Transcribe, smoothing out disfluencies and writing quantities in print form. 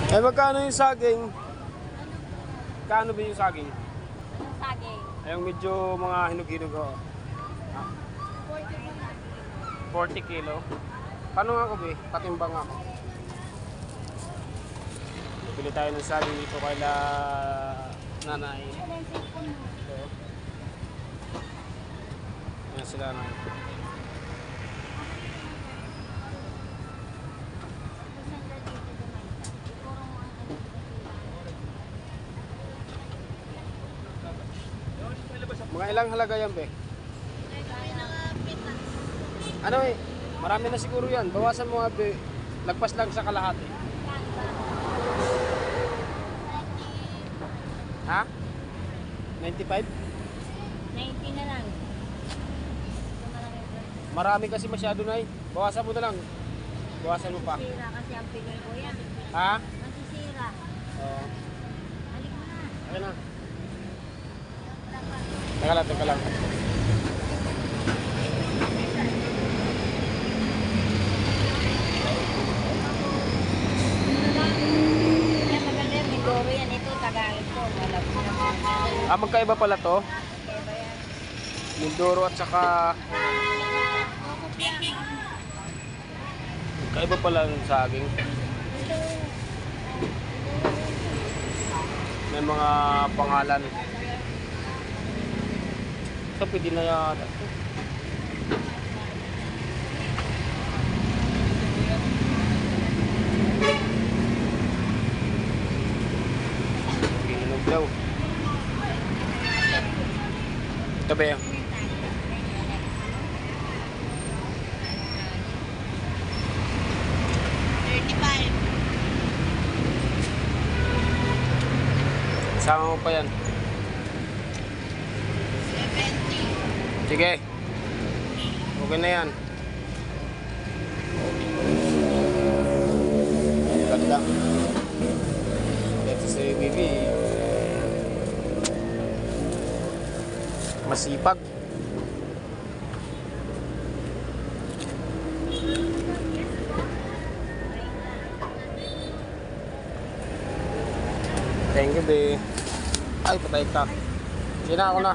Eh, magkano yung saging? Kano ba yung saging? Anong saging? Ay, yung medyo mga hinog-hinog ako. 40 kilo. Paano nga ako, be? Patimbang ako. Bili tayo ng saging dito kay nanay. Ito. Yan sila nanay. Mga ilang halaga yan, be? Ano eh? Marami na siguro yan. Bawasan mo nga, be. Lagpas lang sa kalahati. Ha? 95? 90 na lang. Marami kasi masyado na eh. Bawasan mo na lang. Bawasan mo pa. Masisira kasi ang piling ko yan. Ha? Masisira. Oo. Halik mo na. Okay na. Teka lang, teka lang. Yan maganda yan. Mindoro yan. Ito Tagalog ko. Alam ko naman. Ah, magkaiba pala to? Kaya ba yan? Mindoro at saka... Magkaiba pala yung saging. May mga pangalan. Ito pwede na yata. Hinog daw. Ito ba yun? Sama mo pa yan. 70. Sige. Okay na yan. Ganda. Ito si Bibi. Masipag. Thank you, be. Ay, patay ka. Sige na, ako na.